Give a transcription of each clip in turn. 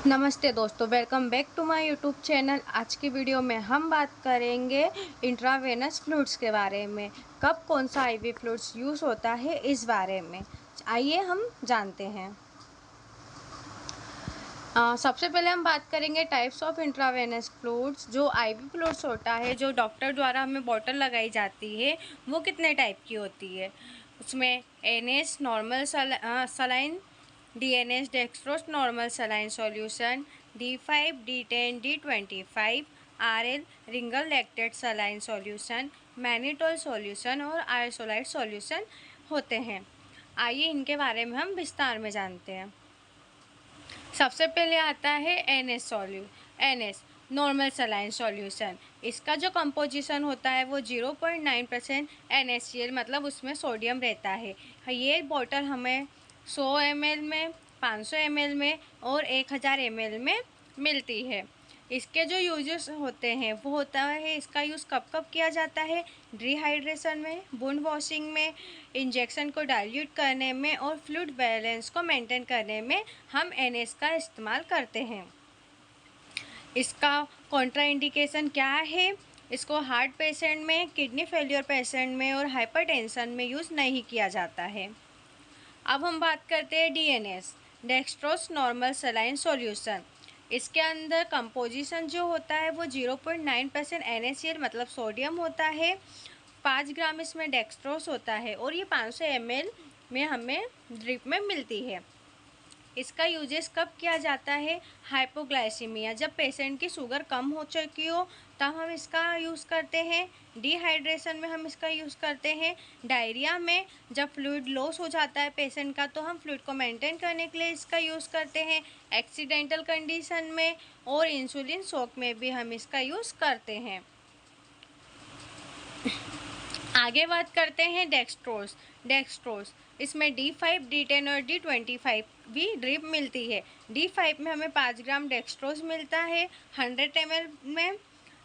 नमस्ते दोस्तों, welcome back to my YouTube channel. आज की वीडियो में हम बात करेंगे इंट्रावेनस फ्लूइड्स के बारे में। कब कौन सा आईवी फ्लूइड्स यूज़ होता है इस बारे में आइए हम जानते हैं। सबसे पहले हम बात करेंगे टाइप्स ऑफ इंट्रावेनस फ्लूइड्स। जो आईवी फ्लूइड्स होता है, जो डॉक्टर द्वारा हमें बॉटल लगाई जाती है, वो कितने टाइप की होती है। उसमें NS normal saline, DNS dextrose normal saline solution, D5, D10, D25, RL Ringer lactate saline solution, mannitol solution और आइसोलाइट सॉल्यूशन होते हैं। आइए इनके बारे में हम विस्तार में जानते हैं। सबसे पहले आता है एनएस नॉर्मल सलाइन सॉल्यूशन। इसका जो कंपोजिशन होता है वो 0.9% NaCl, मतलब उसमें सोडियम रहता है। ये बॉटल हमें 100 ml में, 500 ml में और 1000 ml में मिलती है। इसके जो यूजेस होते हैं वो होता है, इसका यूज़ कब कब किया जाता है। डिहाइड्रेशन में, वुंड वॉशिंग में, इंजेक्शन को डाइल्यूट करने में और फ्लूइड बैलेंस को मेंटेन करने में हम एनएस का इस्तेमाल करते हैं। इसका कॉन्ट्रा इंडिकेशन क्या है। इसको हार्ट पेशेंट में, किडनी फेलियर पेशेंट में और हाइपरटेंशन में यूज़ नहीं किया जाता है। अब हम बात करते हैं DNS dextrose normal saline solution. इसके अंदर कंपोजिशन जो होता है वो 0.9% NaCl, मतलब सोडियम होता है। 5 ग्राम इसमें डेक्सट्रोज होता है और ये 500 ml में हमें ड्रिप में मिलती है। इसका यूजेस कब किया जाता है। हाइपोग्लाइसीमिया, जब पेशेंट की शुगर कम हो चुकी हो तब हम इसका यूज़ करते हैं। डिहाइड्रेशन में हम इसका यूज़ करते हैं। डायरिया में, जब फ्लूइड लॉस हो जाता है पेशेंट का तो हम फ्लूइड को मेंटेन करने के लिए इसका यूज़ करते हैं। एक्सीडेंटल कंडीशन में और इंसुलिन शॉक में भी हम इसका यूज़ करते हैं। आगे बात करते हैं डेक्सट्रोज इसमें D5, D10 और D25 भी ड्रिप मिलती है। D5 में हमें 5 ग्राम डेक्सट्रोज मिलता है 100 ml में।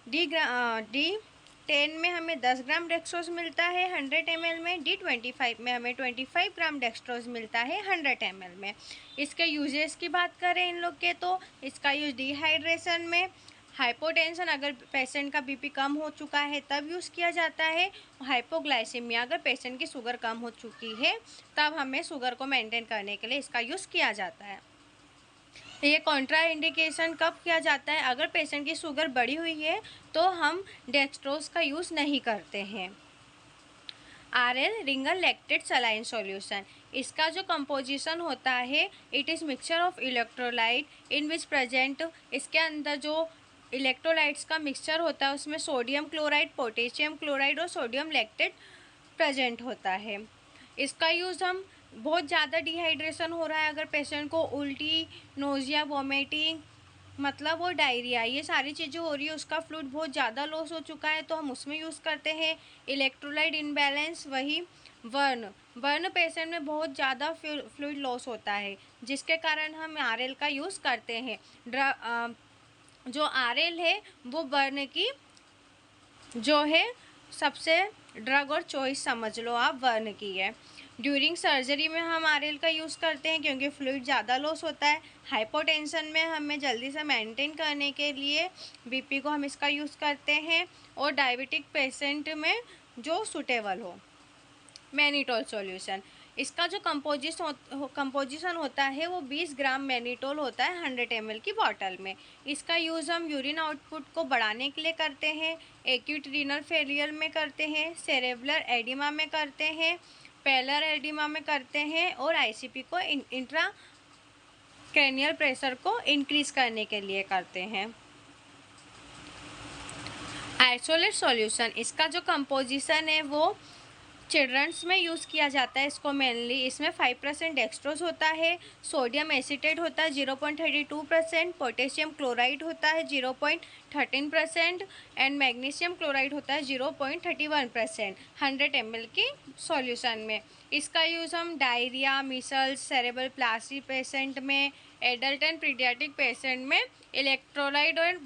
D10 में हमें 10 ग्राम डेक्सट्रोज मिलता है 100 ml में। D25 में हमें 25 ग्राम डेक्सट्रोज मिलता है 100 ml में। इसके यूजेस की बात करें इन लोग के, तो इसका यूज डिहाइड्रेशन में, हाइपोटेंशन अगर पेशेंट का बीपी कम हो चुका है तब यूज़ किया जाता है। हाइपोग्लाइसीमिया, अगर पेशेंट की शुगर कम हो चुकी है तब हमें शुगर को मेंटेन करने के लिए इसका यूज़ किया जाता है। ये कॉन्ट्रा इंडिकेशन कब किया जाता है, अगर पेशेंट की शुगर बढ़ी हुई है तो हम डेक्सट्रोज का यूज़ नहीं करते हैं। RL Ringer lactate saline solution. इसका जो कंपोजिशन होता है, it is mixture of electrolyte in which present. इसके अंदर जो इलेक्ट्रोलाइट्स का मिक्सचर होता है उसमें सोडियम क्लोराइड, पोटेशियम क्लोराइड और सोडियम लैक्टेट प्रेजेंट होता है। इसका यूज़ हम बहुत ज़्यादा डिहाइड्रेशन हो रहा है, अगर पेशेंट को उल्टी, नोजिया, वॉमिटिंग, मतलब वो डायरिया, ये सारी चीज़ें हो रही है, उसका फ्लूइड बहुत ज़्यादा लॉस हो चुका है तो हम उसमें यूज़ करते हैं। इलेक्ट्रोलाइट इनबैलेंस, वही बर्न पेशेंट में बहुत ज़्यादा फ्लूइड लॉस होता है जिसके कारण हम आरएल का यूज़ करते हैं। जो आरएल है वो बर्न की जो है सबसे ड्रग और चॉइस समझ लो आप, बर्न की है। ड्यूरिंग सर्जरी में हम आरएल का यूज़ करते हैं क्योंकि फ्लूइड ज़्यादा लॉस होता है। हाइपोटेंशन में हमें जल्दी से मेंटेन करने के लिए बीपी को हम इसका यूज़ करते हैं। और डायबिटिक पेशेंट में जो सूटेबल हो। मैनिटोल सॉल्यूशन, इसका जो कंपोजिशन होता है वो 20 ग्राम मैनिटोल होता है 100 ml की बॉटल में। इसका यूज़ हम यूरिन आउटपुट को बढ़ाने के लिए करते हैं, एक्यूट रीनल फेलियर में करते हैं, सेरेब्रल एडिमा में करते हैं, पैलर एडिमा में करते हैं और आईसीपी को इंट्रा क्रैनियल प्रेशर को इंक्रीज करने के लिए करते हैं। आइसोलेट सॉल्यूशन, इसका जो कंपोजिशन है वो चिल्ड्रंस में यूज़ किया जाता है। इसको मेनली इसमें 5% डेक्सट्रोज होता है, सोडियम एसीटेट होता है 0.32%, पोटेशियम क्लोराइड होता है 0.13% एंड मैग्नीशियम क्लोराइड होता है 0.31% 100 ml की सॉल्यूशन में। इसका यूज़ हम diarrhoea, Meselson, cerebral palsy patient में, एडल्ट एंड पीडियाट्रिक पेशेंट में इलेक्ट्रोलाइट और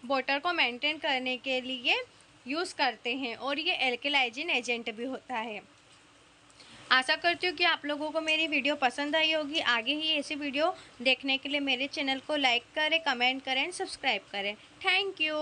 वाटर को मेंटेन करने के लिए यूज़ करते हैं और ये एल्केलाइजिन एजेंट भी होता है। आशा करती हूँ कि आप लोगों को मेरी वीडियो पसंद आई होगी। आगे ही ऐसी वीडियो देखने के लिए मेरे चैनल को लाइक करें, कमेंट करें, सब्सक्राइब करें। Thank you.